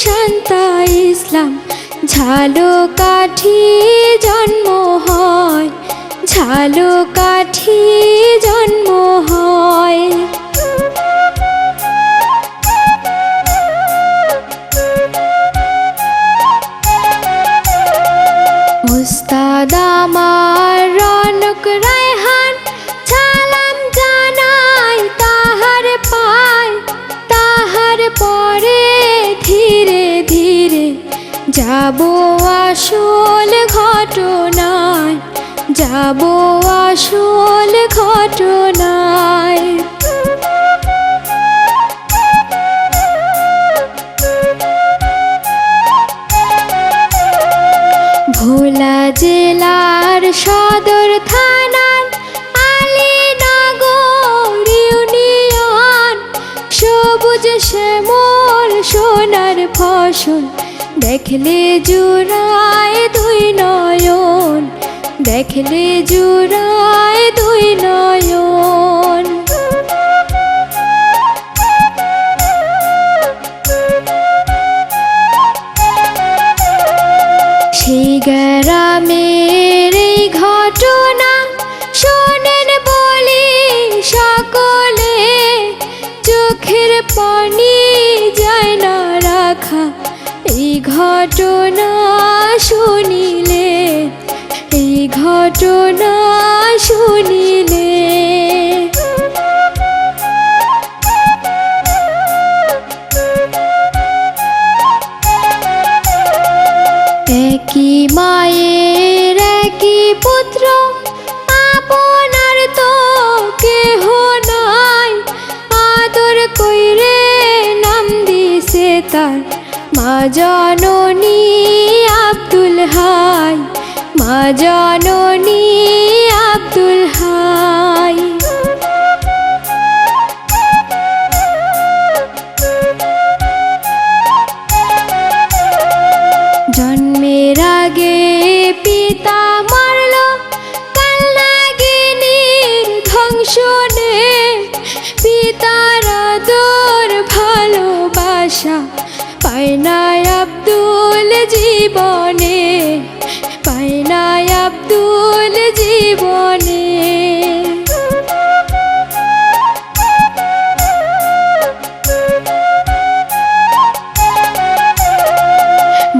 শান্তা ইসলাম ঝালকাঠি জন্ম হয়, ঝালকাঠি জন্ম হয়। উস্তাদ আমার রনক রায়হান সালাম জানাই তাহার পায়, তাহার পরে ধীরে ধীরে যাব আসল ঘটনায়, যাব আসল ঘটনায়। ভোলা জেলার সদর থানার আলীনগর ইউনিয়ন, সবুজ শ্যামল সোনার ফসল দেখলে জুড়ায় দুই নয়ন, দেখলে জুড়ায় দুই নয়ন। সেই গ্রামের এই ঘটনা শোনেন বলি সকলে, চোখের পানি যায় না রাখা এই ঘটনা শুনিলে, এই ঘটনা শুনিলে। একই মায়ের একই পুত্র, আপনার তো কেহ নাই, আদর কইরে নাম দিছে তার মা জননী আব্দুল হাই, মা জননী আব্দুল হাই। জন্মের আগে পিতা মারল কালনাগিনীর ধ্বংসনে, পিতার আদর ভালোবাসা পায় না আব্দুল জীবনে, পায় না আব্দুল জীবনে।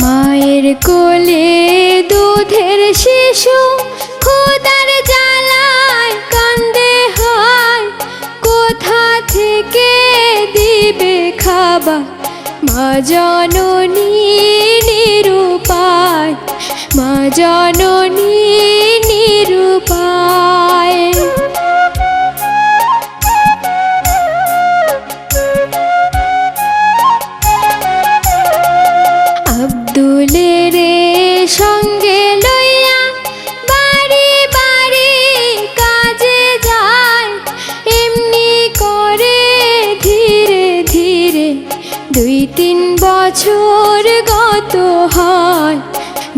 মায়ের কোলে দুধের শিশু খোদার জ্বালায় কান্দে হয়, কোথা থেকে দিবে খাবার মা জননী নিরুপায়, মা জননী নিরুপায়। আব্দুলের সঙ্গে লইয়া বাড়ি বাড়ি কাজে যায়, এমনি করে ধীরে ধীরে 2-3 বছর গত হয়,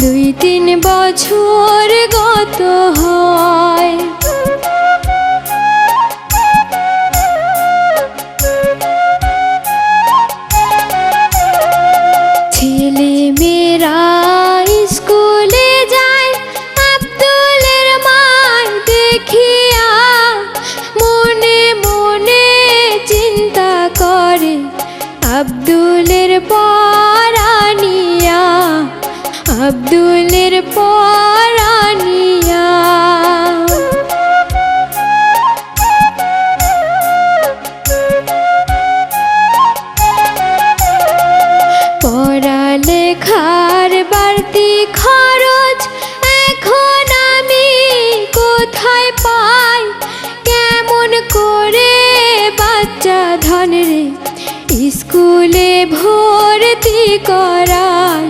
2-3 বছর গত হয়। ছেলে মেয়েরা স্কুলে যায়, আব্দুলের মায় দেখিয়া মনে মনে চিন্তা করে আব্দুলের পরানিয়া, আব্দুলের পরানিয়া। পড়ালেখার বাড়তি খরচ এখন আমি কোথায় পাই, কেমন করে বাচ্চা ধন রে স্কুলে ভর্তি করাই,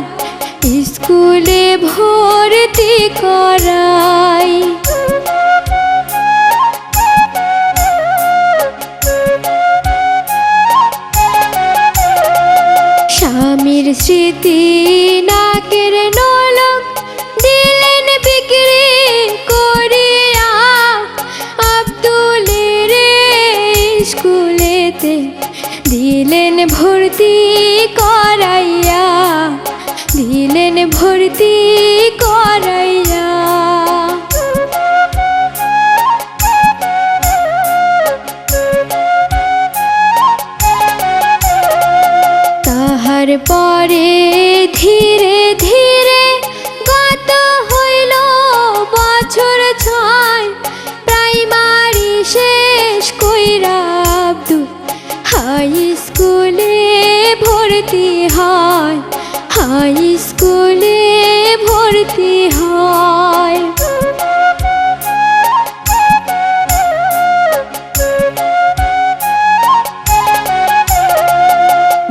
স্কুলে ভর্তি করাই। স্বামীর স্মৃতি নাকের নলক দিলেন বিক্রি করিয়া, আব্দুলের স্কুলেতে দিলেন ভর্তি করাইয়া, দিলেন ভর্তি করাইয়া। তাহার পরে ধীরে ধীরে গত হইল বছর ছয়, প্রাইমারি শেষ কইরা আব্দুল হাই স্কুলে ভর্তি হয়, হাই স্কুলে ভর্তি হয়।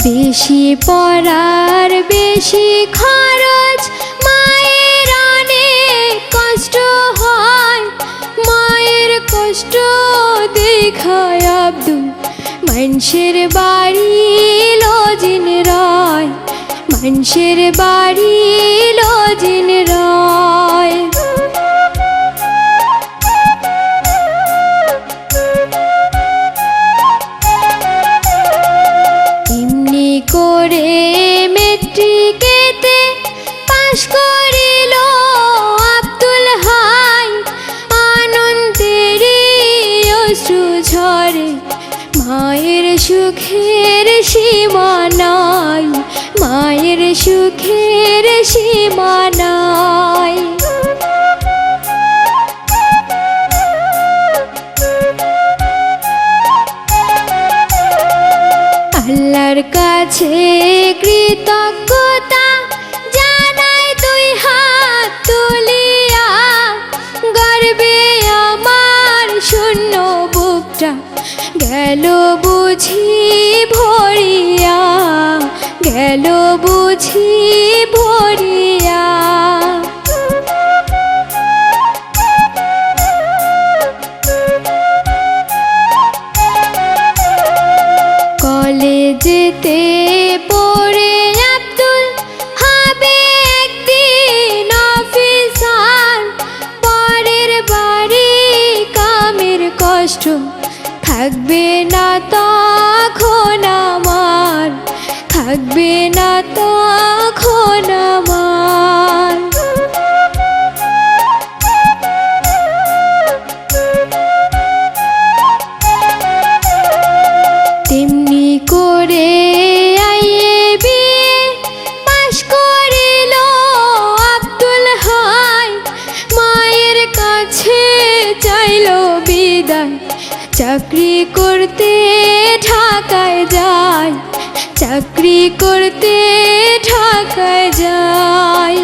বেশি পড়ার বেশি খরচ, মায়ের অনেক কষ্ট হয়, মায়ের কষ্ট দেখায় আব্দুল মানুষের বাড়ি লজিন রয়, মানুষের বাড়ি লজিন রয়। এমনি করে মেট্রিকেতে পাশ করিল আব্দুল হাই, আনন্দেরই অশ্রু ঝরে, মায়ের সুখের সীমা নাই, মায়ের সুখের সীমা নাই। আল্লাহর কাছে কৃতজ্ঞতা জানাই দুই হাত তুলিয়া, গর্বে আমার শূন্য বুকটা গেল বুঝি ভরিয়া, গেল বুঝি ভরিয়া। কলেজেতে পড়ে আব্দুল হবে একদিন অফিসার, পরের বাড়ি কামের কষ্ট থাকবে না তখন আমার, থাকবে না তখন আমার। তেমনি করে আইয়ে বিয়ে পাশ করিল আব্দুল হাই, মায়ের কাছে চাইল বিদায়, চাকরি করতে ঢাকায় যায়, চাকরি করতে ঢাকায় যায়।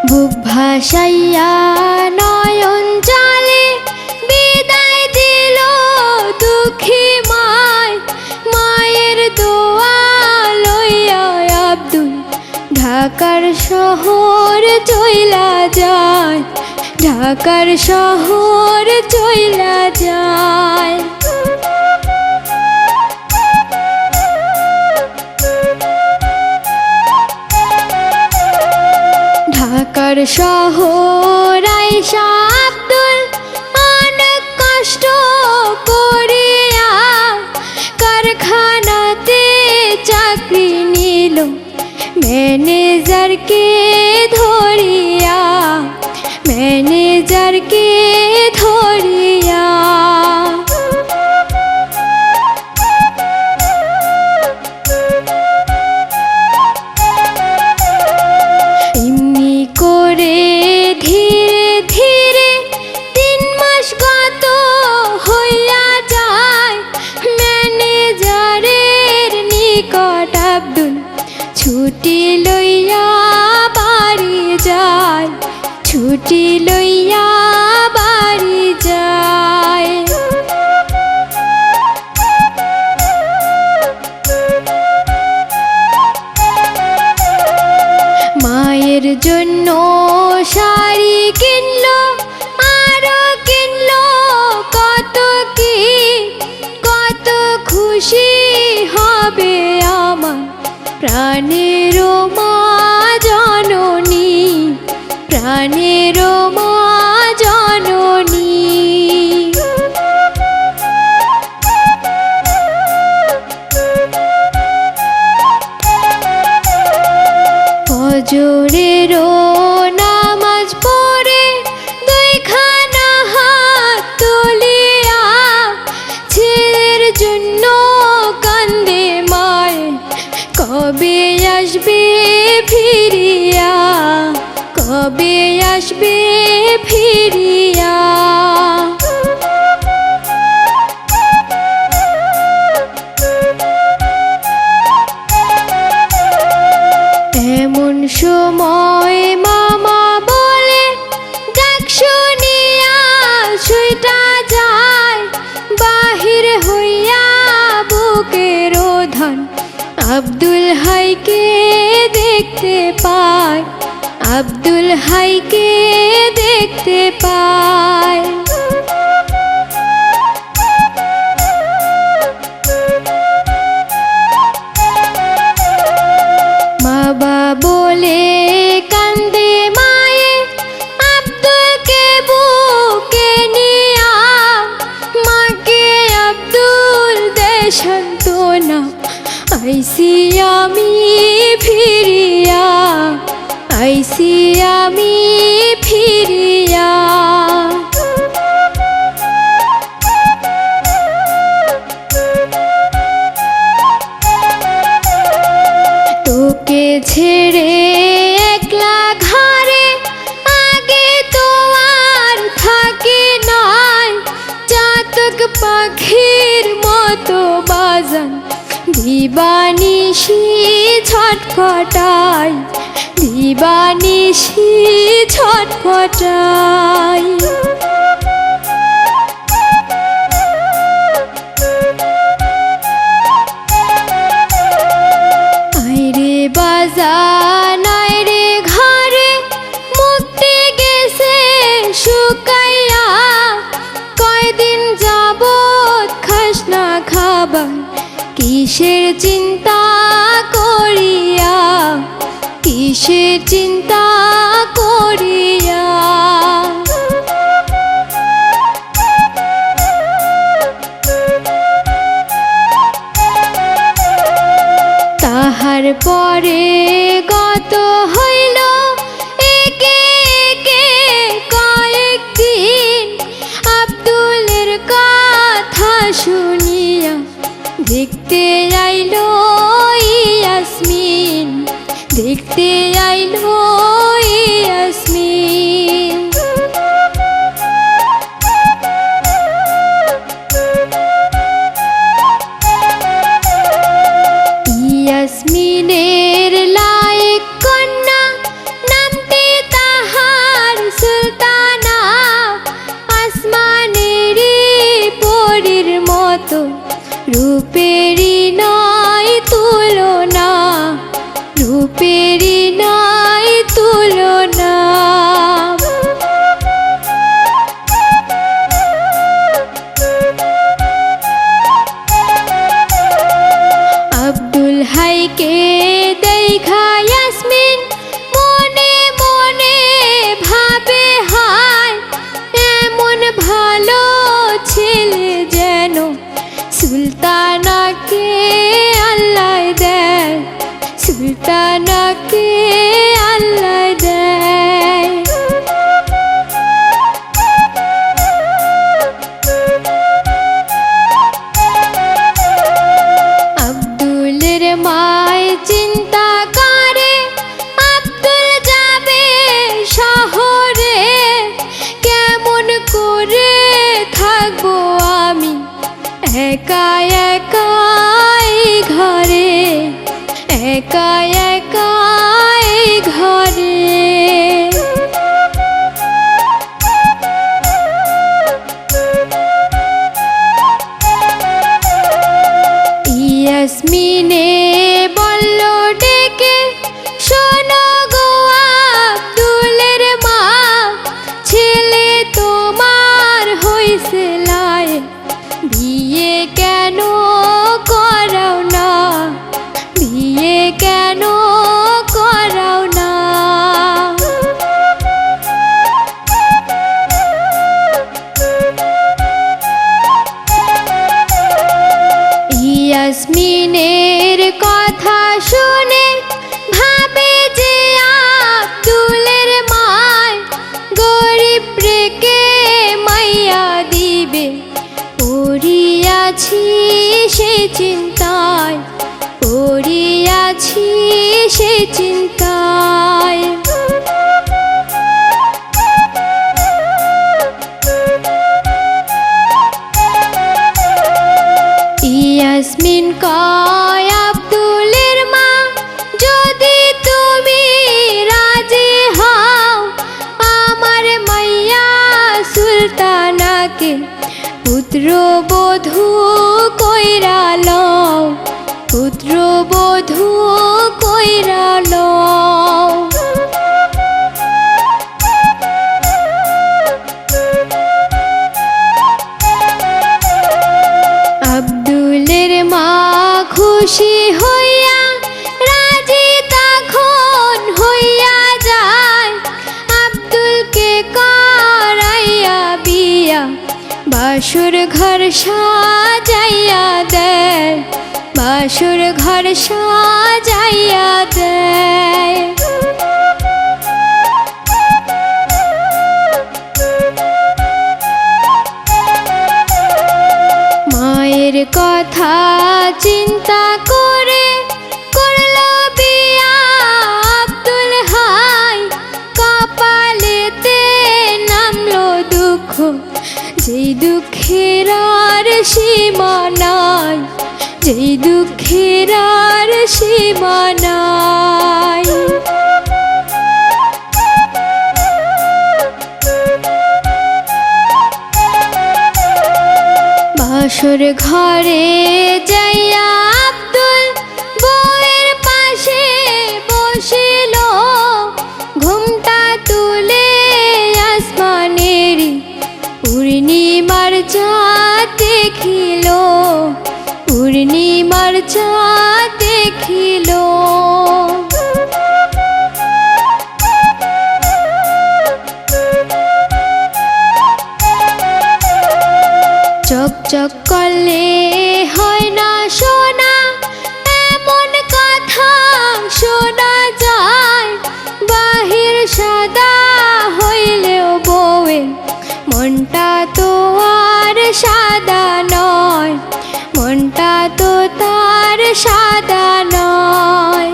বুক ভাসাইয়া নয়ন জলে বিদায় দিল দুঃখী মায়, মায়ের দোয়া লইয়া আব্দুল ঢাকার শহর চইলা যায়, ঢাকার শহর চইলা যায়। ঢাকার শহর আইসা আব্দুল অনেক কষ্ট করিয়া, কারখানাতে চাকরি নিল ম্যানেজারকে ধরিয়া, ম্যানেজারকে ধরিয়া। এমনি করে ধীরে ধীরে 3 মাস গত হইয়া যায়, ম্যানেজারের নিকট আব্দুল ছুটি লইয়া বাড়ি যায়, ছুটি লইয়া বাড়ি যায়। মায়ের জন্য শাড়ি কিনলো, আরো কিনলো কত কি, কত খুশি হবে আমার প্রাণের মা জননী, প্রাণের মা জননী। আব্দুল হাইকে দেখতে পাই, আব্দুল হাইকে দেখতে পাই। বাবা বলে কান্দে মায়ে, আব্দুলকে বুকে নিয়া, মাকে আব্দুল দে সান্ত্বনা, আইসি আমি ফিরিয়া, আইসি আমি ফিরিয়া। তোকে ছেড়ে একলা ঘরে আগে তো আর থাকি নাই, চাতক পাখির মতো বাজান দিবানিশি ছটফটাই, দিবানিশি ছটফটাই। আইরে বাজান আইরে ঘরে, মুক্তি গেছে শুকাইয়া, কয়দিন যাবত খাস না খাবার, কিসের চিন্তা করিয়া, কিসের চিন্তা করিয়া। তাহার পরে গত হইল একে একে কয়েকদিন, আব্দুলের কথা শুনিয়া দেখতে আইলো ইয়াসমিন, দেখতে আইলো ইয়াসমিন। ইয়াসমিনের লায়েক কন্যা, নামটি তাহার সুলতানা, আসমানের পরীর মতো, রূপেরই নয় তুলনা, রূপেরই নয় তুলনা। আব্দুল হাইকে দেখা ইয়াসমিন মনে মনে ভাবে, হায় এমন ভালো ছেলে যেন সুলতানাকে আল্লাহ দেয়, সুলতানাকে আল্লাহ দেয়। আব্দুলের মায় চিন্তা করে, আব্দুল যাবে শহরে, কেমন করে থাকবো আমি একা একা এই ঘরে, একা একা এই ঘরে। ইয়াসমিনে বলল ডেকে, শোনো গো আব্দুলের মা, ছেলে তোমার হইছে লায়ে, বিয়ে কেন করাও না, বিয়ে কেন করাও না। ইয়াসমিনের কথা শুনে ভাবে যে আব্দুলের মায় গরিব রেখে মাইয়া দিবে, পড়িয়াছি সে চিন্তায়, পড়িয়াছি সে চিন্তায়। ইয়াসমিন কয় আব্দুলের মা, যদি তুমি রাজি হও, আমার মাইয়া সুলতানাকে পুত্রবধূ কইরা লও, পুত্রবধূ কইরা লও। আব্দুলের মা খুশি হইয়া রাজি তখন হইয়া যায়, আব্দুলকে করাইয়া বিয়া বাসুর ঘর সাজাইয়া দেয়, বাসুর ঘর সাজাইয়া দেয়। মায়ের কথা চিন্তা করে করল বিয়া আব্দুল হাই, কপালেতে নামলো দুঃখ, যেই দুঃখের আর সীমা নাই, যেই দুঃখের আর সীমা নাই। বাসর ঘরে যাইয়া আব্দুল বউয়ের পাশে বসিল, ঘুমটা তুলে আসমানের পূর্ণিমার চাঁদ দেখিল, পূর্ণিমার চাঁদ দেখিল। চকচক করলে হয় না সোনা, এমন কথা শোনা যায়, বাহির সাদা হইলেও বউয়ের মনটা তো আর সাদা নয়, মনটা তো তার সাদা নয়।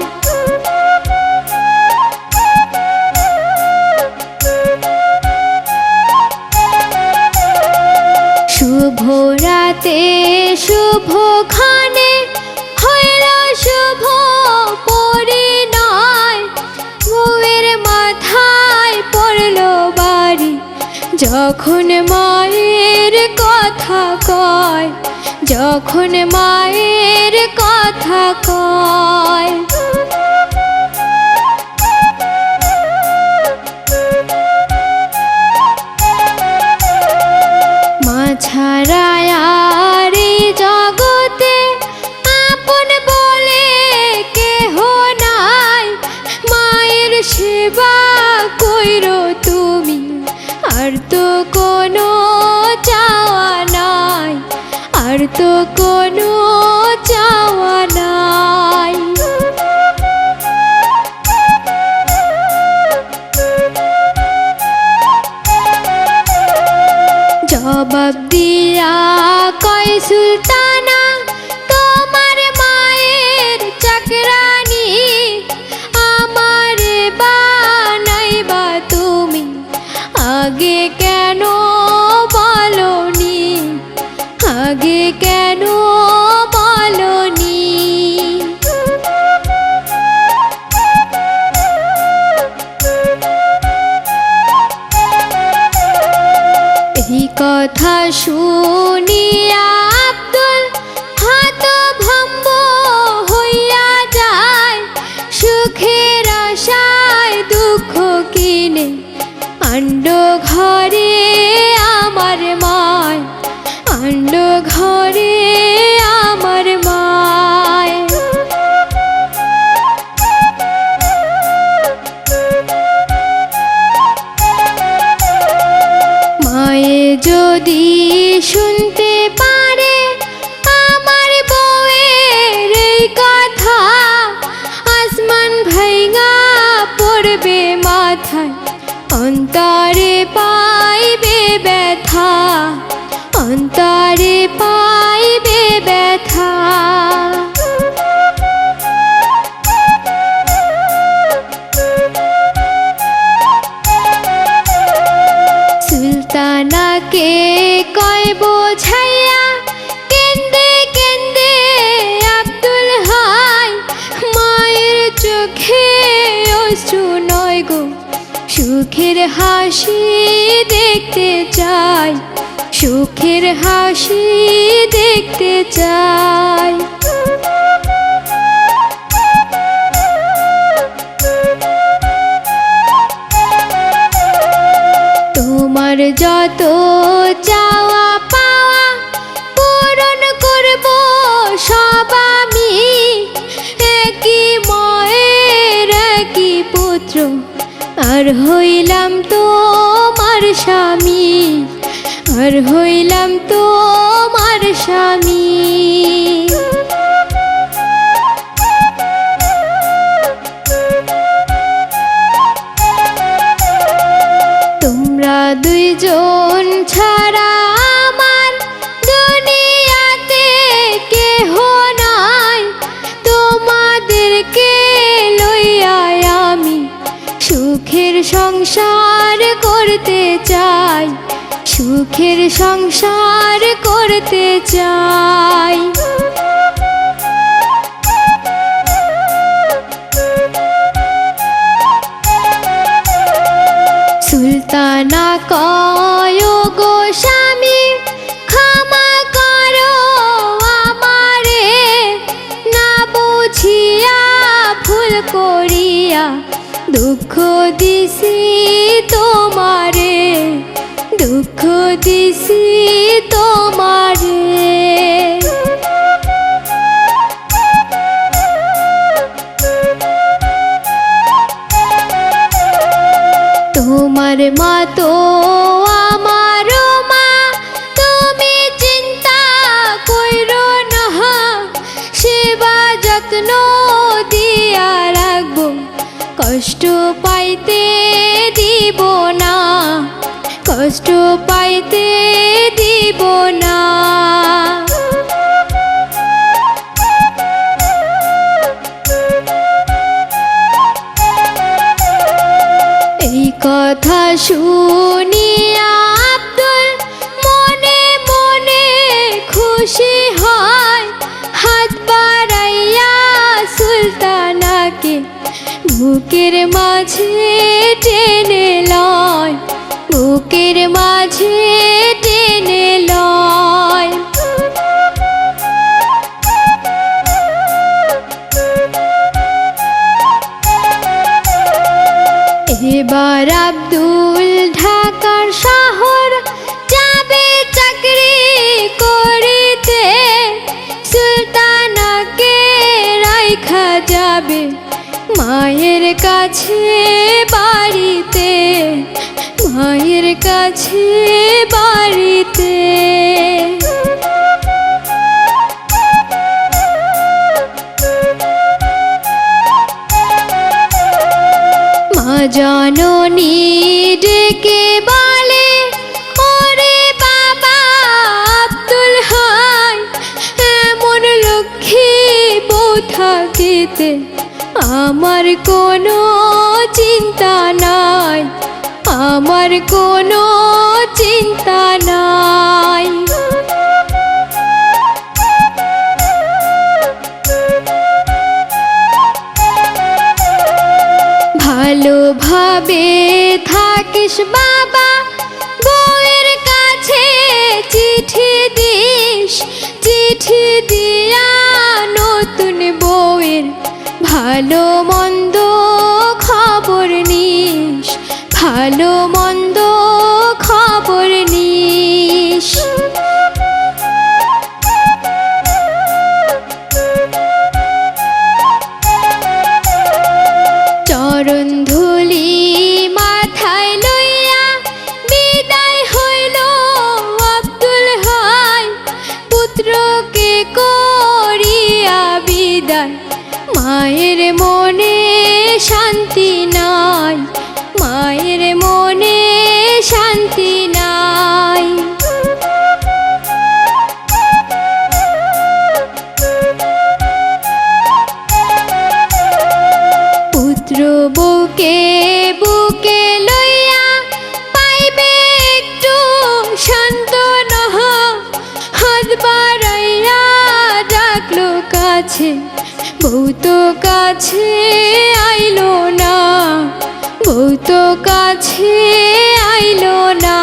শুভ রাতে শুভক্ষণে হইল শুভ পরিণয়, বউয়ের মাথায় পড়ল বাড়ি যখন মায়ের কথা কয়, যখন মায়ের কথা কয়। মা ছাড়া আর এই জগতে আপন বলে কেহ নাই, মায়ের সেবা কইরো তুমি আর তো কোনো চাওয়া নাই, আর তো কোনো চাওয়া নাই। জবাব দিয়া কয় সুলতানা তোমার মায়ের চাকরানি, আমারে বানাইবা তুমি আগে কেন বলনি, আগে কেন বলনি। এই কথা শুনিয়া আব্দুল হতভম্ব হইয়া যায়, সুখের আশায় দুঃখ কিনে আন্ড ঘরে আমার মায়, আন্ড ঘরে আমার মায়। মায়ে যদি শুনতে পারে আমার বউয়ের এই কথা, আসমান ভাইঙা পড়বে মাথায়, অন্তরে পাইবে ব্যথা, অন্তরে পাইবে ব্যথা। সুলতানাকে কয় বোঝাইয়া কেন্দে কেন্দে আব্দুল হাই, মায়ের চোখে অশ্রু নয় গো, সুখের হাসি দেখতে চাই, সুখের হাসি দেখতে চাই। যত চাওয়া পাওয়া পূরণ করব সব আমি। একই মায়ের একই পুত্র, আর হইলাম তোমার স্বামী, আর হইলাম তোমার স্বামী। তোমরা দুইজন ছাড়া আমার দুনিয়াতে কেহ নাই। তোমাদেরকে লইয়া আমি সুখের সংসার করতে চাই, সুখের সংসার করতে চাই। সুলতানা কয় গো স্বামী, ক্ষমা করো আমারে, না বুঝিয়া ভুল করিয়া দুঃখ দিছি তোমারে, দুঃখ দিছি তোমারে। তোমার মা তো আমার মা, তুমি চিন্তা কইরো না, সেবা যত্ন দিয়া রাখবো, কষ্ট পাইতে দিব না, কষ্ট পাইতে দিব না। এই কথা শুনিয়া আব্দুল মনে মনে খুশি হয়, হাত বাড়াইয়া সুলতানাকে বুকের মাঝে টেনে লয়, বুকের মাঝে টেনে লয়। এবার আব্দুল ঢাকার শহর যাবে চাকরি করিতে, সুলতানাকে রাইখা যাবে মায়ের কাছে বাড়িতে, মায়ের কাছে বাড়িতে। জননী ডেকে বলে, ওরে বাবা আব্দুল হাই, এমন লক্ষ্মী বউ থাকিতে আমার কোনো চিন্তা নাই, আমার কোনো চিন্তা নাই। ভালোভাবে থাকিস বাবা, বউয়ের কাছে চিঠি দিস, চিঠি দিয়া নতুন বউয়ের ভালো মন্দ খবর নিস, ভালো মন্দ খবর নিস। চরণ ধুলি মাথায় লইয়া বিদায় হইল আব্দুল হাই, পুত্রকে করিয়া বিদায় মায়ের মনে শান্তি নাই, মায়ের মনে শান্তি নাই। পুত্র বউকে বুকে লইয়া পাইবে একটু সান্ত্বনা, হাত বাড়াইয়া ডাকলো কাছে, বউ তো কাছে আইলো না, বউ তো কাছে আইলো না।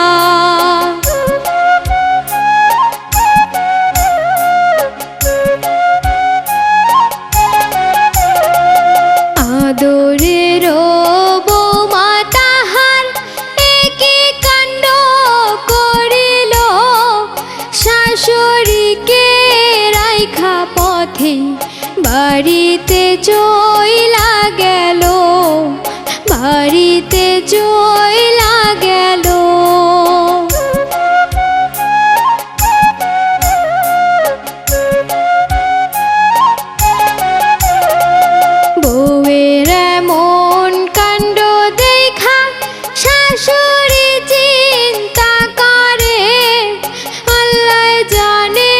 আদরের বৌমা তাহার একই কাণ্ড শাশুড়িকে রাইখা পথে বাড়িতে চইলা গেল, বাড়িতে চইলা গেল। বউয়ের এমন কাণ্ড দেখা শাশুড়ি চিন্তা করে, আল্লাহ জানে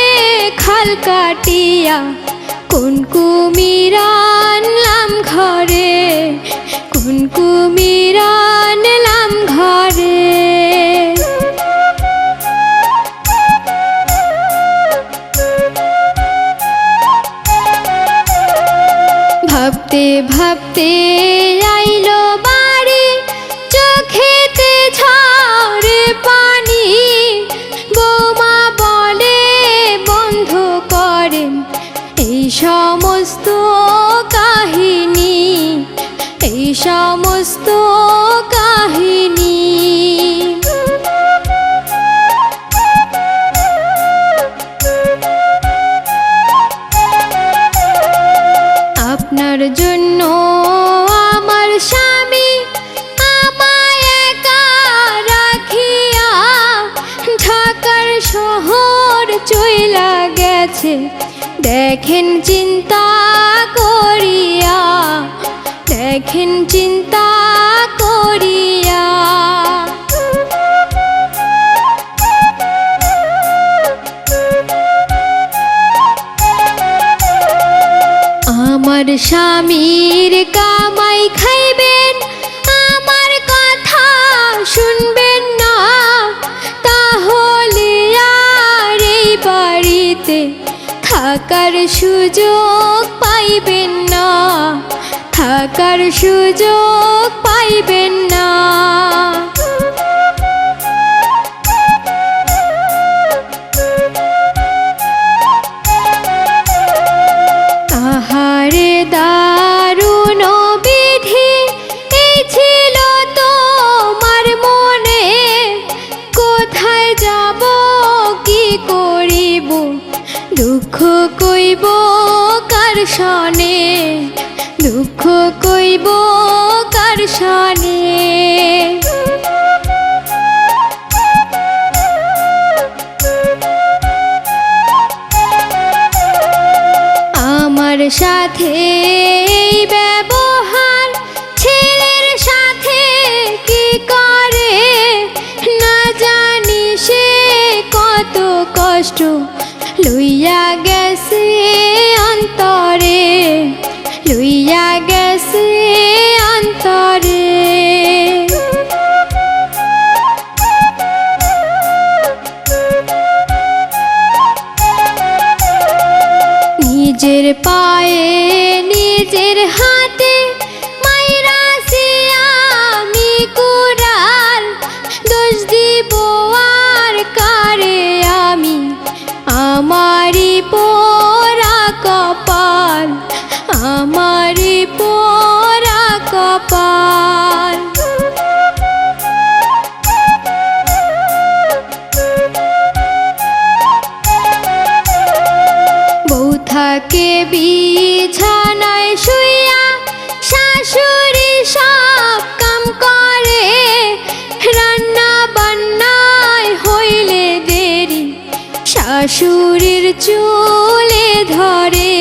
খাল কাটিয়া কোন কুমির আনলাম ঘরে, কোন কুমির আনলাম ঘরে। ভাবতে ভাবতে আইলো বাড়ি, চোখেতে ঝরে পানি। বৌমা বলে বন্ধ করেন এই সমস্ত কাহিনী, এই সমস্ত কাহিনী। আপনার জন্য আমার স্বামী আমায় একা রাখিয়া ঢাকার শহর চইলা গেছে, দেখেন চিন্তা করিয়া, দেখেন চিন্তা করিয়া। আমার স্বামীর কামাই খাইবেন, আমার কথা শুনবেন না, তাহলে আর এই বাড়িতে থাকার সুযোগ পাইবেন না, থাকার সুযোগ পাইবেন না। আহারে দারুণ বিধি এই ছিল তোমার মনে, কোথায় যাব কি করিব দুঃখ কইব কার সনে, দুঃখ কইব কার সনে। আমার সাথে এই ব্যবহার ছেলের সাথে কি করে, না জানি সে কত কষ্ট লইয়া গেছে অন্তরে, লইয়া গেছে অন্তরে। নিজের পায়ে নিজের হাতে মাইরাছি আমি কুড়াল, দোষ দিব আর কারে আমি, আমারই পোড়া কপাল, আমারই পোড়া কপাল। বউ থাকে বিছানায় শুইয়া, শাশুড়ি সব কাম করে, রান্না বান্নায় হইলে দেরি শাশুড়ির চুলে ধরে,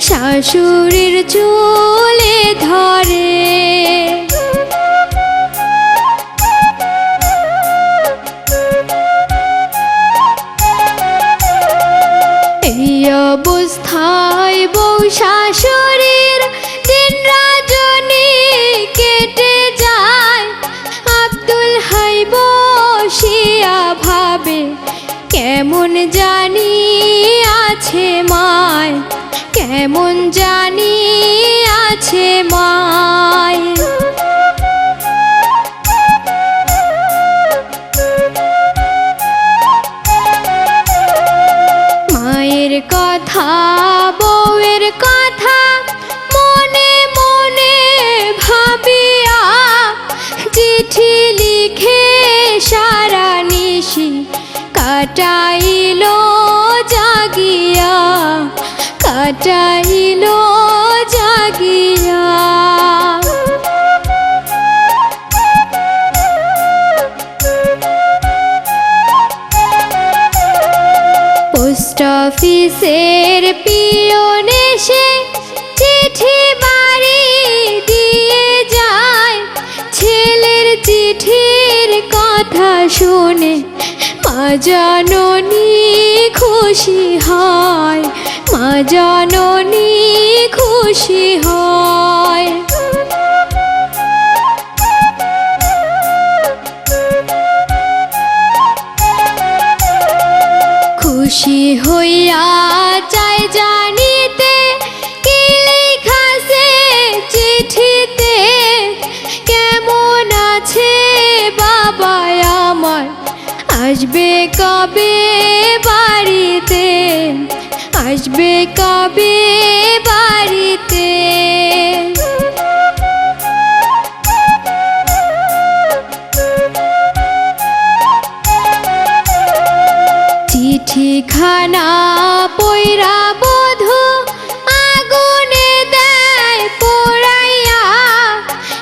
শাশুড়ির চুলে ধরে। এই অবস্থায় বউ শাশুড়ির দিন রজনী কেটে যায়, আব্দুল হাই বসিয়া ভাবে কেমন জানি আছে মায়, কেমন জানি আছে মায়। মায়ের কথা বউয়ের কথা মনে মনে ভাবিয়া, চিঠি লিখে সারা নিশি কাটাইলো জাগিয়া, কাটাইলো জাগিয়া। পোস্ট অফিসের পিয়ন এসে চিঠি বাড়ি দিয়ে যায়, ছেলের চিঠির কথা শুনে মা জননী খুশি হয়, মা জননী খুশি হয়। খুশি হইয়া চাই জানিতে কি লেখাছে চিঠিতে, কেমন আছে বাবা আমার, আসবে কবে বাড়িতে, আসবে কবে বাড়িতে। চিঠিখানা পইরা বধূ আগুনে দেয় পোড়াইয়া,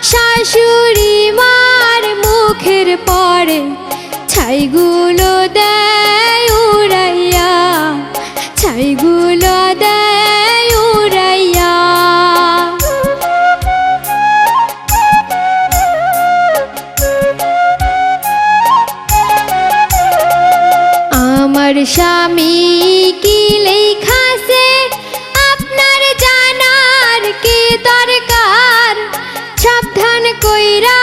শাশুড়ি মার মুখের পরে ছাইগুলো দেয় উড়াইয়া, ছাইগুলো দেয় উড়াইয়া। আমার স্বামী কি লেখাছে আপনার জানার কি দরকার, সাবধান কইরা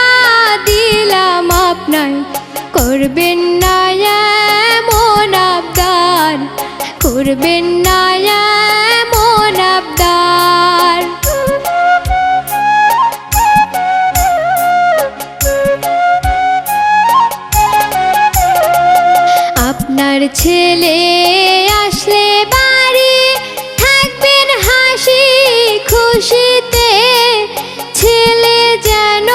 দিলাম আপনার, করবেন না এমন আবদার, করবেন না এমন আবদার। আপনার ছেলে আসলে বাড়ি থাকবেন হাসি খুশিতে, ছেলে যেন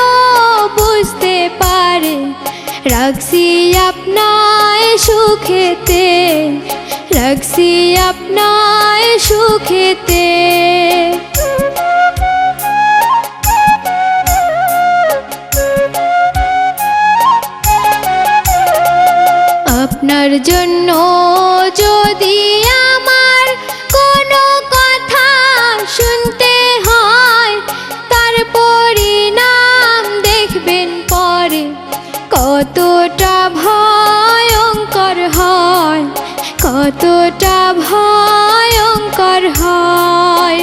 বুঝতে পারে রাখছি আপনায় সুখেতে, রাখছি আপনায় সুখেতে। আপনার জন্য যদি আমার কোনো কথা শুনতে হয়, তার পরিণাম দেখবেন পরে কতটা ভয়ঙ্কর হয়, কতটা ভয়ঙ্কর হয়।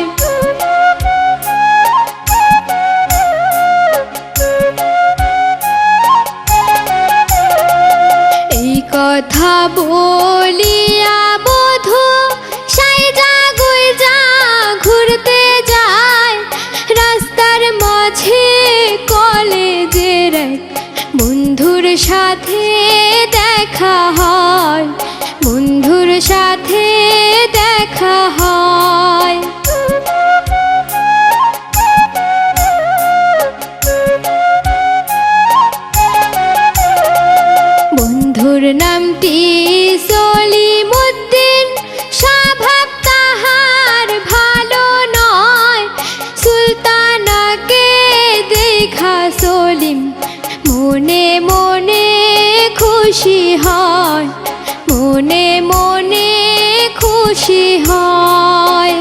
এই কথা বলিয়া বধূ সাইজা গুইজা ঘুরতে যায়, রাস্তার মাঝে কলেজের এক বন্ধুর সাথে দেখা হয়, বন্ধুর সাথে দেখা হয়। বন্ধুর নামটি সলিমুদ্দিন, স্বভাব তাহার ভালো নয়, সুলতানাকে দেখা সলিম মনে মনে খুশি হয়, মনে মনে খুশি হয়।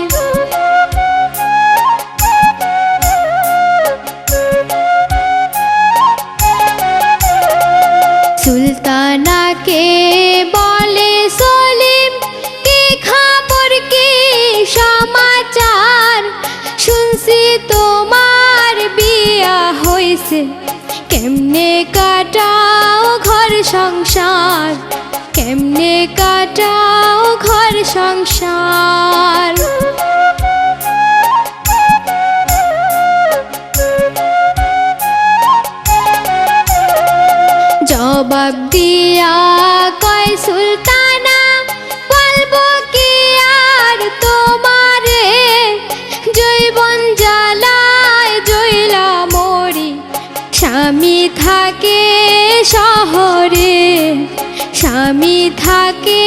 সুলতানাকে বলে সলিম কি খবর কি সমাচার, শুনছি তোমার বিয়া হইছে, কেমনে কাটাও ঘর সংসার, কেমনে কাটাও ঘর সংসার। জবাব দিয়া কয় সুলতানা, বলবো কি আর তোমারে, জৈবন জ্বালায় জইলা মরি, স্বামী থাকে শহরে, স্বামী আমি থাকি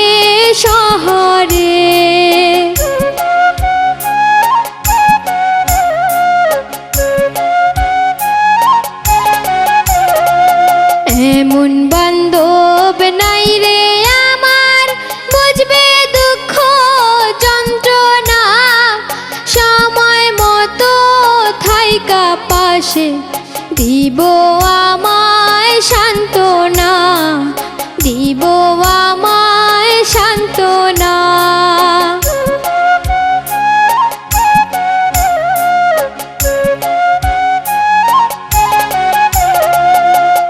শহরে। এমন বান্ধব নাই রে আমার, বুঝবে দুঃখ যন্ত্রণা, সময় মতো থাইকা পাশে দিব আমায় সান্ত্বনা, দিব আমায় সান্ত্বনা।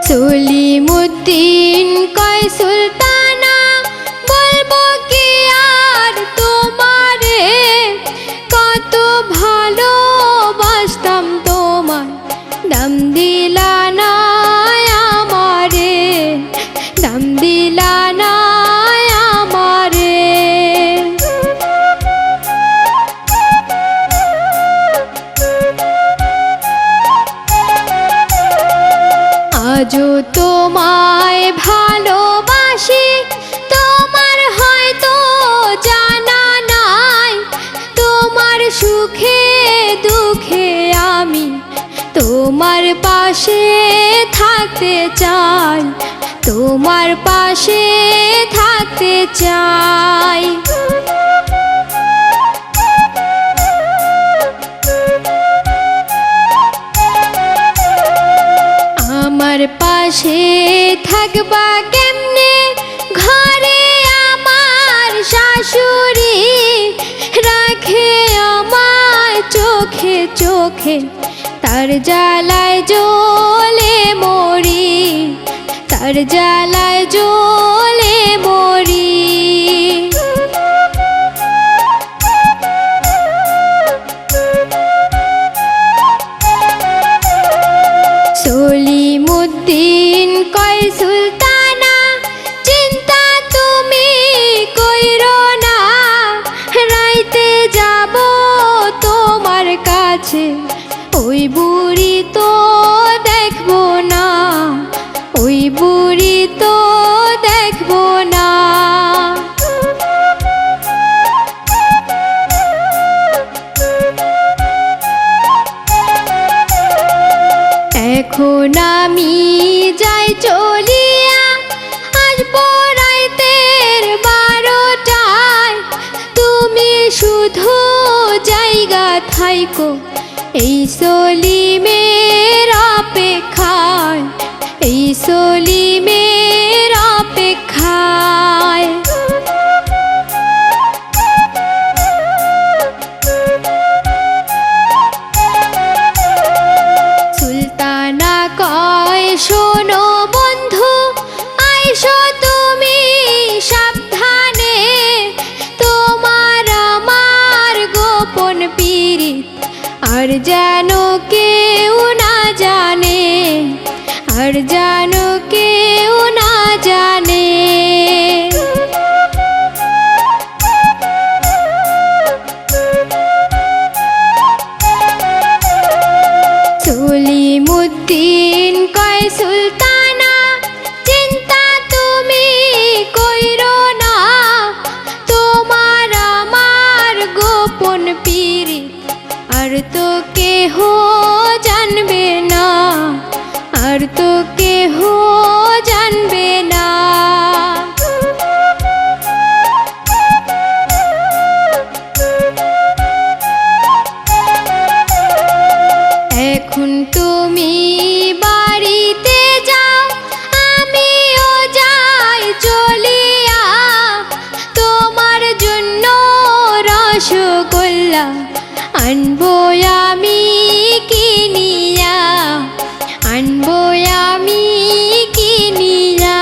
সলিমুদ্দিন কয় সুলতানা, বলবো কি আর তোমারে, কত ভালোবাসতাম তোমার, দাম দিলা না আমারে, দাম দিলা না আমারে। আজও তোমায় ভালোবাসি, তোমার হয়তো জানা নাই, তোমার সুখে দুঃখে আমি তোমার পাশে থাকতে চাই, তোমার পাশে থাকতে চাই। আমার পাশে থাকবা কেমনে, ঘরে আমার শাশুড়ি রাখে আমায় চোখে চোখে, তার জ্বালায় জ্বলে মরি, তার জ্বালায় জ্বলে মরি। সলিমুদ্দিন কয় সুলতানা, চিন্তা তুমি কইরো না, রাইতে যাব তোমার কাছে, ওই বুড়ি তো দেখবো না, ওই বুড়ি তো দেখবো না। এখন আমি যাই চলিয়া, আসবো রাইতের 12টায়, তুমি শুধু জায়গা থাইকো এই সলিমের অপেক্ষায়, এই সলিমের অপেক্ষায়। সুলতানা কয় শোনো বন্ধু, আইসো তুমি সাবধানে, তোমার আমার গোপন পীড়িত আর যেন কেউ না জানে, আর যেন কেউ না জানে। সলিমুদ্দিন কয় সুলতানা, চিন্তা তুমি কইরো না, তোমার আমার গোপন পীড়িত আর তো কেহ জানবে না, আর তো কেহ জানবে না। এখন তুমি বাড়িতে যাও, আমিও যাই চলিয়া, তোমার জন্য রসগোল্লা আনবো আমি কিনিয়া, আনবো আমি কিনিয়া।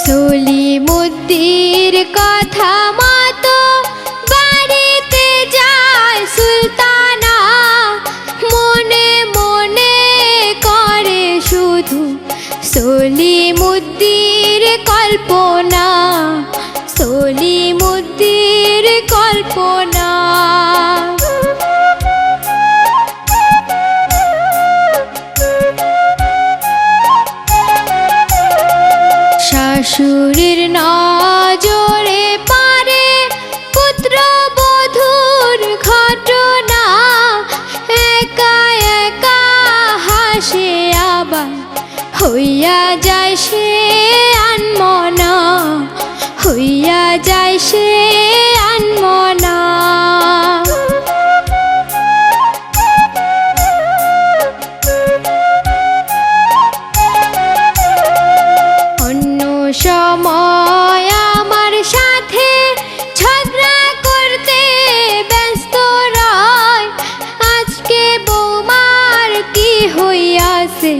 সলিমুদ্দির কথা মতো বাড়িতে যায় সুলতানা, মনে মনে করে শুধু সলিমুদ্দির কল্পনা, সলিমুদ্দির কল্পনা। শাশুড়ির নজরে পারে পুত্র বধূর ঘটনা, একা একা হাসে আবার হইয়া যায় সে আনমনা, হইয়া যায় সে আনমনা। সময় আমার সাথে ঝগড়া করতে ব্যস্ত রয়, আজকে বৌমার কি হইয়াছে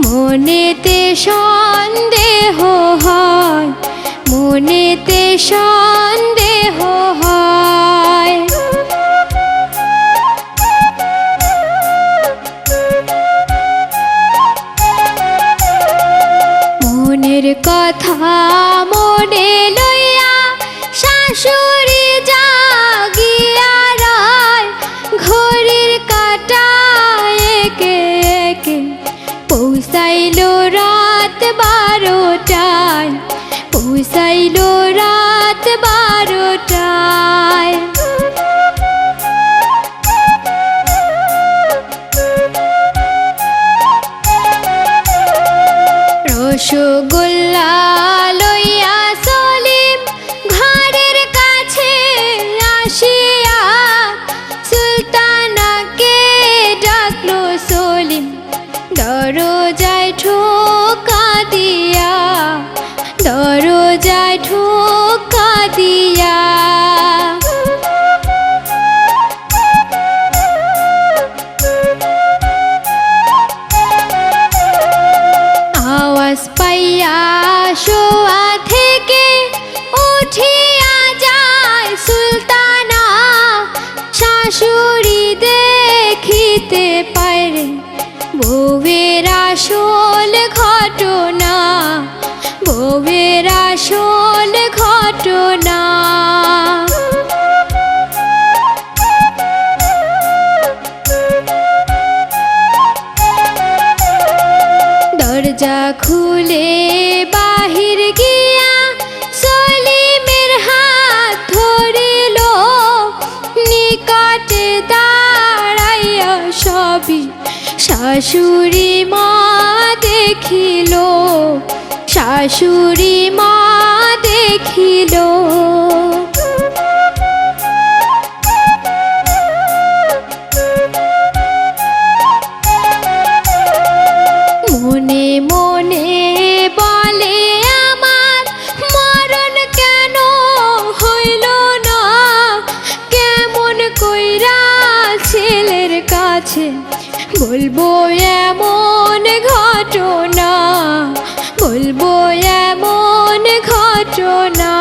মনেতে সন্দেহ হয়, মনেতে সন্দেহ হয়। মনের কথা মনে লইয়া শাশুড়ি জাগিয়া রয়, ঘড়ির কাঁটা একে একে পৌঁছাইল রাত 12টায়, পৌঁছাইল রাত 12টায়। রসগোল্লা লইয়া সলিম ঘরের কাছে আসিয়া সুলতানাকে ডাকলো সলিম, দরজায় ঠোকা দিয়া, দরজায় ঠোকা দিয়া। আওয়াজ পাইয়া শোয়া থেকে উঠিয়া যায় সুলতানা, শাশুড়ি দেখিতে পারে বউয়ের আসল ঘটনা, বউয়ের আসল ঘটনা। দরজা খুলে বাহির গিয়া সলিমের হাত ধরিল, নিকটে দাঁড়াইয়া সবই শাশুড়ি মা দেখিল, শাশুড়ি মা দেখিল। মনে মনে বলে আমার মরণ কেন হইল না, কেমন কইরা ছেলের কাছে বলবো এমন ঘটনা, বলবো এমন ঘটনা।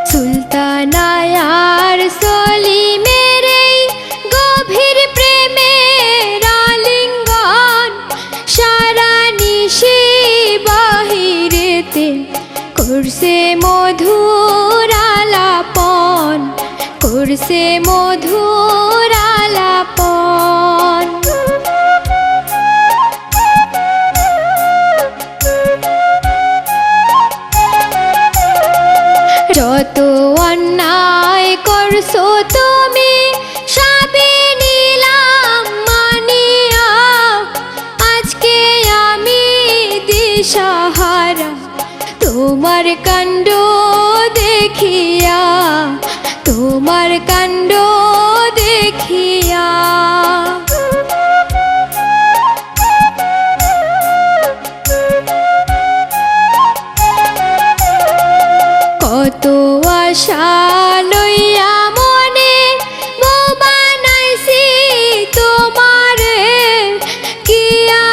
সুলতানায়ার সলিমের এই গভীর প্রেমের আলিঙ্গন সারা নিশি বাহিরেতে করছে মধুর আলাপন, করছে মধুর আলাপন। যত অন্যায় করছো তুমি সবই নিলাম মানিয়া, আজকে আমি দিশাহারা তোমার কাণ্ড দেখিয়া, তোমার কাণ্ড দেখিয়া। কত আশা লইয়া মনে বউ বানাইছি তোমারে, কি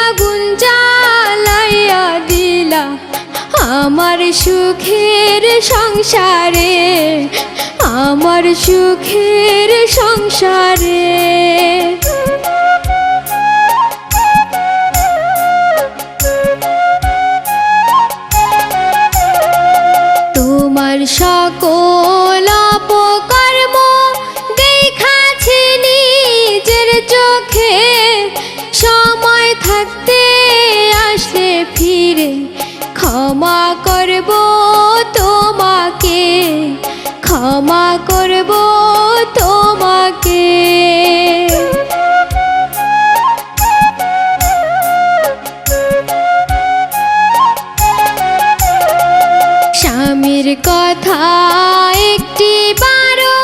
আগুন জ্বালাইয়া দিলা আমার সুখের সংসারে, আমার সুখের সংসারে। সকল অপকর্ম দেখাছিলি ক্ষমা করব তোমাকে, ক্ষমা করব তোমাকে। স্বামীর কথা একটি বারো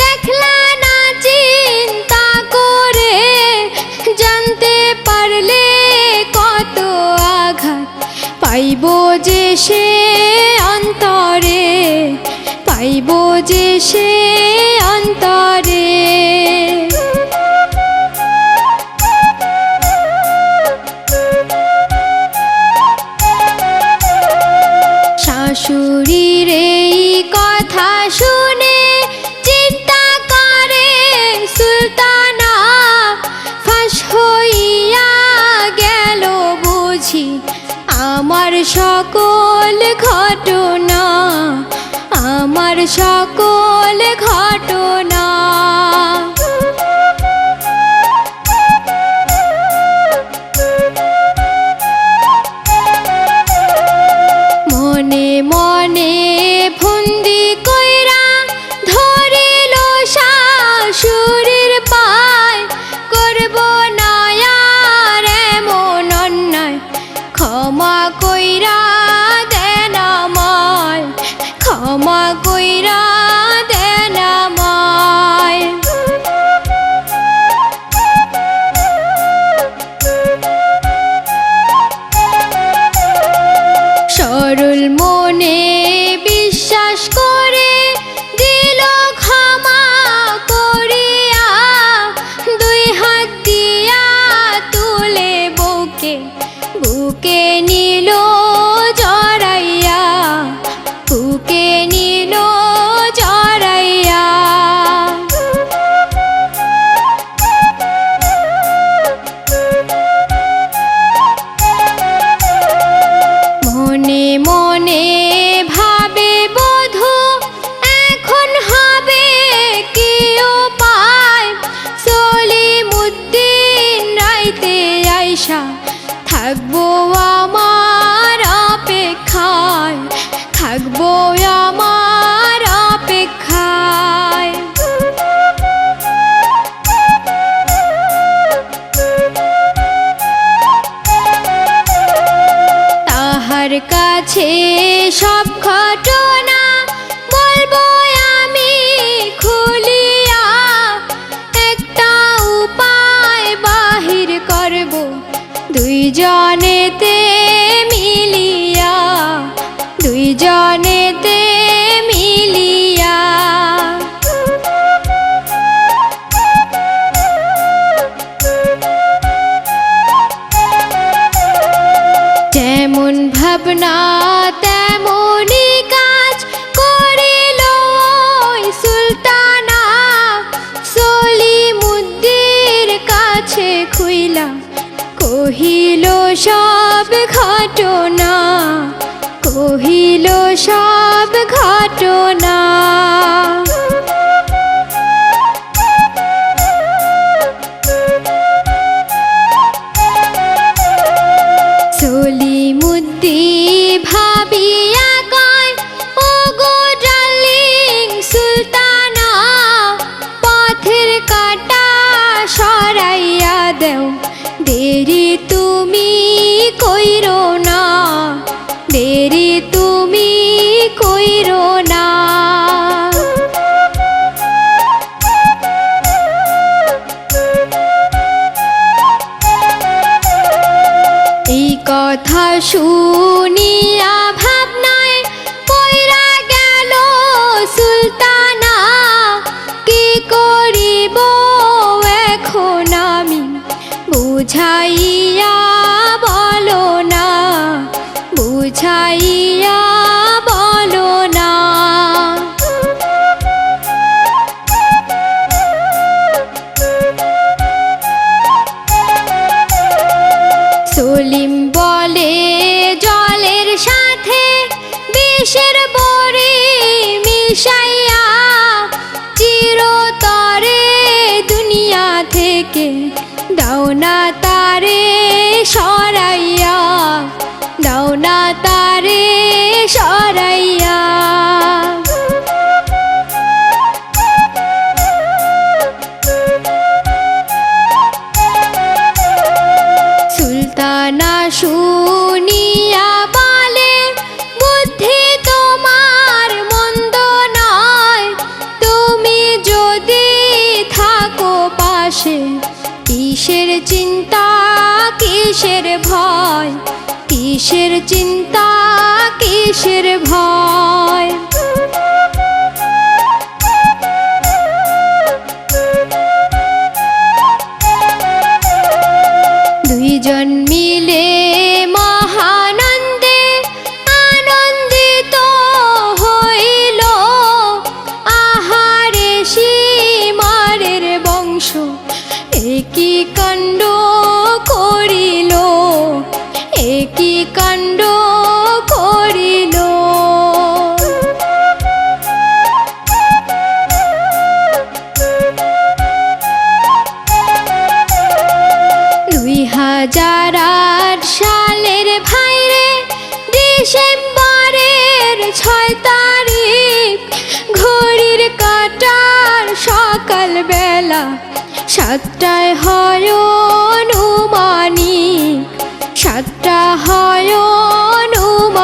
দেখলা না চিন্তা করে, জানতে পারলে কত আঘাত পাইব যে সে অন্তরে, পাইব যে সে অন্তরে। শাশুড়ির এই কথা শুনে চিন্তা করে সুলতানা, ফাঁস হইয়া গেল বুঝি আমার সকল ঘটনা, আমার সকল ঘটনা। মনে মনে ফন্দি কইরা ধরিল শাশুড়ির পায়, করব না আর এমন অন্যায়, ক্ষমা কইরা দেন আমায়, ক্ষমা কইরা দেন আমায়। সরল মনে বিশ্বাস করে দিল ক্ষমা করিয়া, দুই হাত দিয়া তুলে বুকে, বুকে নিল জড়াইয়া, বুকে নিল জড়াইয়া। মনে মনে ভাবে বধূ এখন হবে কি উপায়, সলিমুদ্দিন রাইতে আইসা থাকবো আমার অপেক্ষায়, থাকবো আমার অপেক্ষায়। তাহার কাছে সব ঘটনা বলবো আমি খুলিয়া, একটা উপায় বাহির করব দুইজনেতে মিলিয়া, দুইজনেতে মিলিয়া। যেমন ভাবনা তেমনই কাজ করিল সুলতানা, সলিমুদ্দির কাছে খুইলা কহিল সব ঘটনা, কহিল সব ঘটনা। সলিমুদ্দিন ভাবিয়া কয়, ও গো ডার্লিং সুলতানা, পথের কাঁটা সরাইয়া দেও, দেরি তুমি কইরো না, দেরি তুমি কইরো না। এই কথা শুনিয়া ভাবনায় পইরা গেল সুলতানা, কি করিব এখন আমি বুঝাইয়া বলো না, বুঝাইয়া বলো না। সলিম বলে জলের সাথে বিষের বড়ি মিশাইয়া, চিরতরে দুনিয়া থেকে দাও না তারে সরাইয়া, দাও না তারে সরাইয়া। সুলতানা শুনিয়া বলে বুদ্ধি তোমার মন্দ নয়, তুমি যদি থাকো পাশে কিসের চিন্তা কিসের ভয়, কিসের চিন্তা কিসের ভয়। দুইজন মিলে মহানন্দে আনন্দিত হইল, আহারে সীমারের বংশ একই কাণ্ড করিল, একই কাণ্ড করিল। সালের ভাইরে ডিসেম্বরের 6 তারিখ, ঘড়ির কাঁটার সকাল বেলা 7টায় হয় অনুমানিক, 7টা হয় অনুমানিক।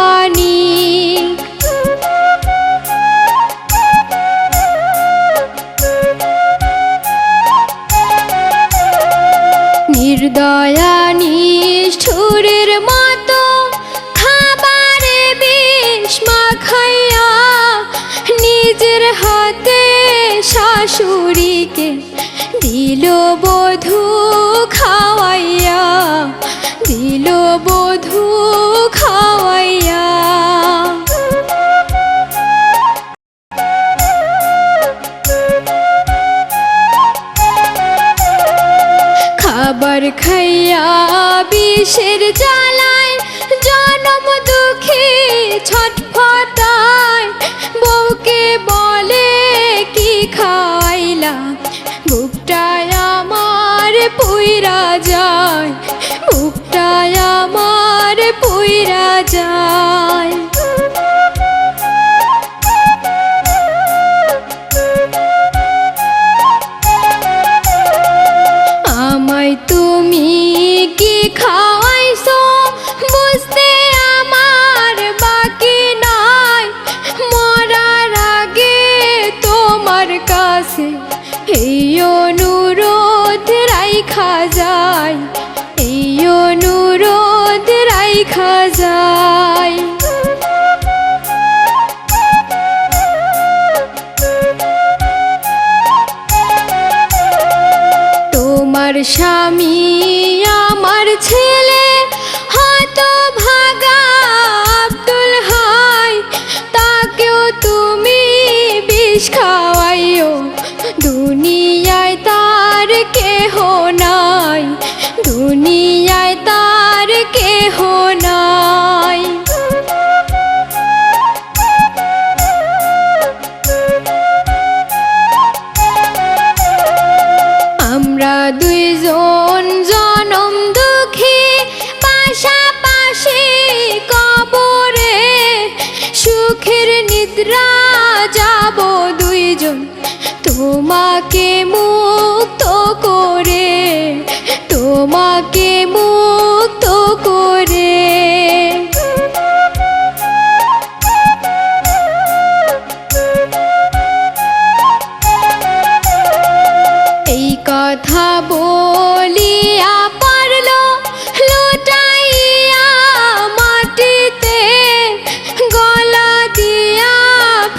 নির্দয়া নিষ্ঠুরের মতো খাবারে বিষ মাখাইয়া নিজের হাতে শাশুড়িকে দিল বধূ খাওয়াইয়া, দিল বধূ খাওয়াইয়া। খাবার খাইয়া বিষের জ্বালায় জনম দুঃখী ছটফটায়, বউকে বলে কি খাইলা বুকটায় আমার পুইরা যায়, বুকটায় আমার পুইরা যায়। আমায় তুমি কি খাওয়াইছো বুঝতে আমার বাকি নাই, মরার আগে তোমার কাছে এই অনুরোধ রাইখা যায়, এই অনুরোধ রাইখা যায়। তোমার স্বামী আমার ছেলে হতভাগা আব্দুল হাই, তাকেও তুমি বিষ খাওয়াইও, দুনিয়ায় তার কেহ নাই, দুনিয়ায় তার কেহ নাই। আমরা দুইজন জনম দুঃখী পাশাপাশি কবরে, সুখের নিদ্রা যাব দুইজন তোমাকে মুক্ত করে, তোমাকে মুক্ত করে। এই কথা বলিয়া পারল লুটাইয়া মাটিতে, গলা দিয়া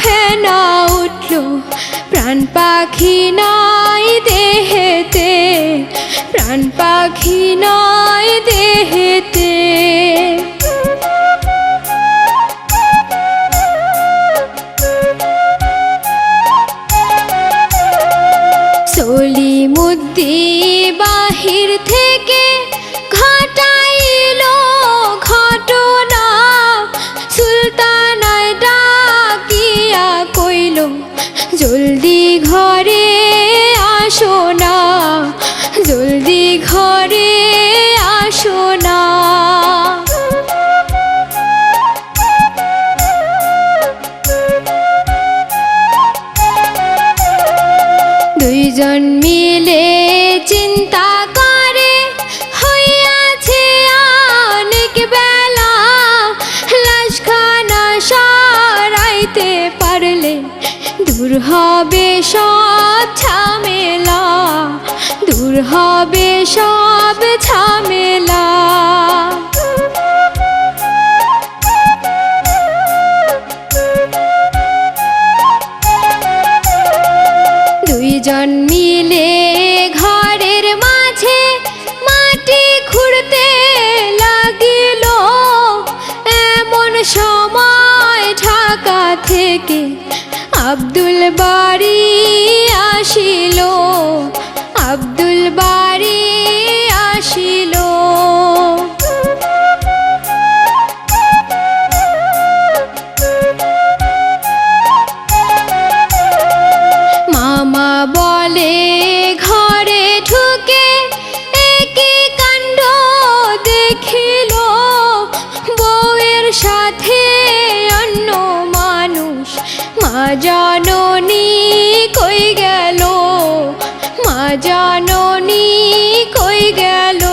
ফেনা উঠল প্রাণ পাখি নাই দেহেতে, প্রাণ পাখি নাই দেহেতে। সলিমুদ্দিন বাহির থেকে ঘটাইল ঘটনা, সুলতানায় ডাকিয়া কইল জলদি ঘরে আসো না, জলদি ঘরে আসো না। দুইজন মিলে চিন্তা করে হইয়াছে অনেক বেলা, লাশখানা সরাইতে পারলে দূর হবে সব ঝামেলা, দূর হবে সব ঝামেলা। দুইজন মিলে ঘরের মাঝে মাটি খুঁড়তে লাগিল, এমন সময় ঢাকা থেকে আব্দুল বারী আসিল, আব্দুল বারী আসিল। মামা বলে ঘরে ঢুকে একই কাণ্ড দেখিল, বউয়ের সাথে অন্য মানুষ, মা জননী কই গেল, মা জননী কই গেল।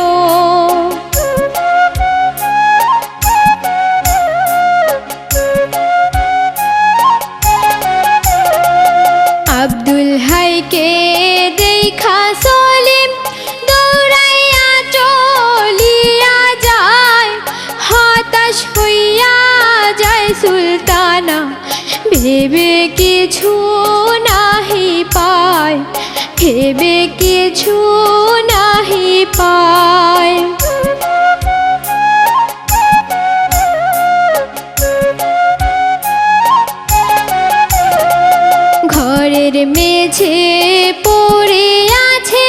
আব্দুল হাইকে দেখা সলিম দৌড়াইয়া চলিয়া যায়, হতাশ হইয়া যায় সুলতানা, ভেবে কিছু নাহি পায়, ভেবে কিছু নাহি পায়। ঘরের মেঝে পড়ে আছে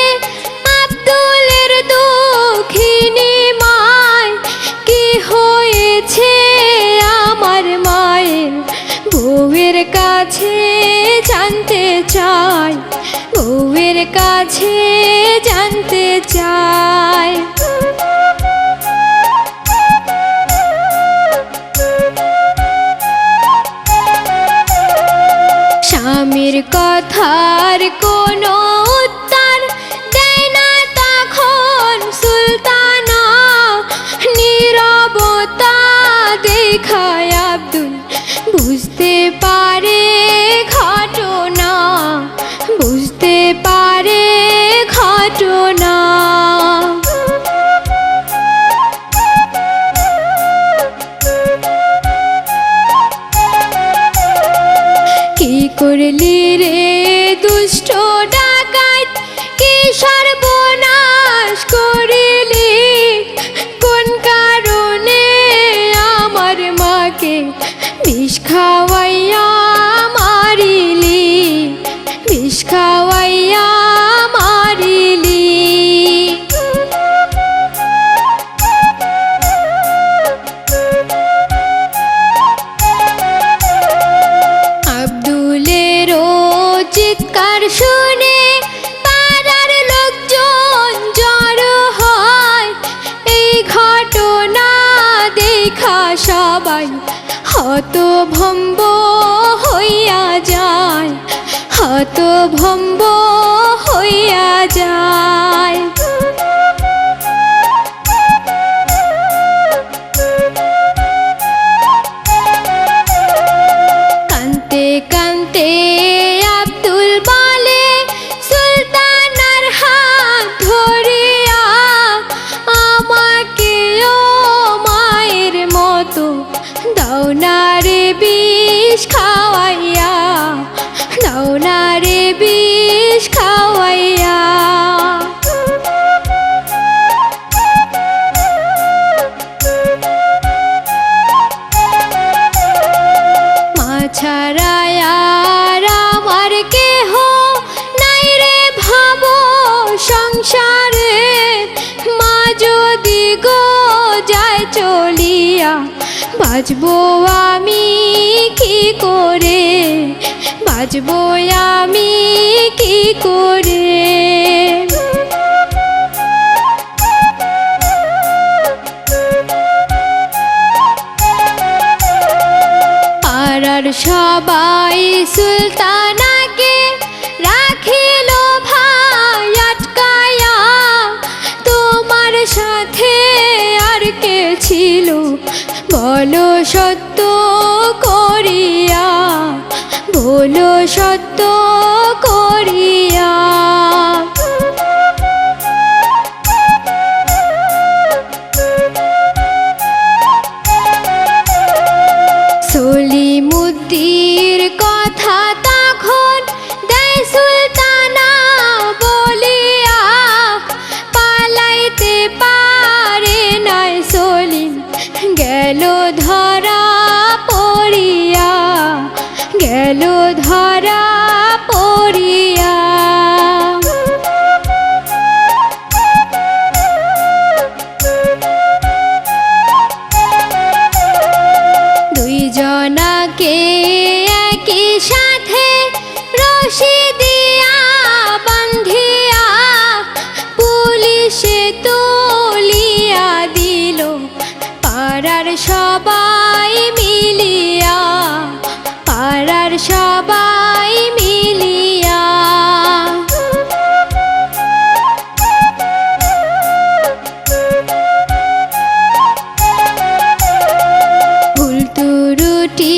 আব্দুলের দুঃখিনী মায়, কি হয়েছে আমার মায়ের, বউয়ের কাছে জানতে চায়, বউয়ের কাছে জানতে চায়। স্বামীর কথার কোনো উত্তর দেয় না তখন সুলতানা, নীরবতা দেখায় আব্দুল বুঝতে পারে ঘটনা, বুঝতে পারে ঘটনা। কি করলি রে দুষ্ট ডাকাত, কি সর্বনাশ করিলি, কোন কারণে আমার মাকে বিষ খাওয়াইয়া মারিলি, বিষ খাওয়াইয়া মারিলি। আব্দুলেরও চিৎকার শুনে পাড়ার লোকজন জড়ো হয়, এই ঘটনা দেখা সবাই হতভম্ব হইয়া যায়, হতভম্ব হইয়া যায়। কানতে কানতে আব্দুল বলে সুলতানার হাত ধরিয়া, আমাকেও মায়ের মতো দাও না রে বিষ খাওয়াইয়া, দাও না রে বিষ খাওয়াইয়া। মা ছাড়া আর আমার কেহ নাই রে ভাবো সংসারে, মা যদি গো যায় চলিয়া, বাঁচবো আমি কি করে, বাঁচবো আমি কি করে। পাড়ার সবাই সুলতানাকে রাখিল ছিল বলো সত্য করিয়া, বলো সত্য করিয়া। সলিমুদ্দির কথা তখন দেয় সুলতানা বলিয়া, পালাইতে পারে নাই সলিম গেল ধরা পড়িয়া, গেল ধরা পড়িয়া। দুইজনাকে একই সাথে রশি দিয়া বান্ধিয়া পুলিশে তুলিয়া দিল পাড়ার সবাই মিলিয়া, পাড়ার সবাই মিলিয়া। ভুল ত্রুটি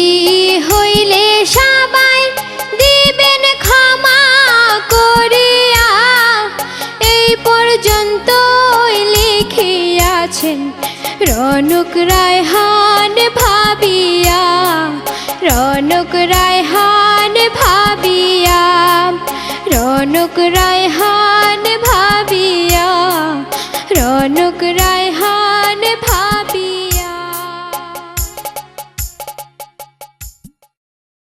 হইলে সবাই দিবেন ক্ষমা করিয়া, এই পর্যন্তই লিখিয়াছেন রনক রায়হান ভাবিয়া, রনক রায়হান ভাবিয়া, রনক রায়হান ভাবিয়া, রনক রায়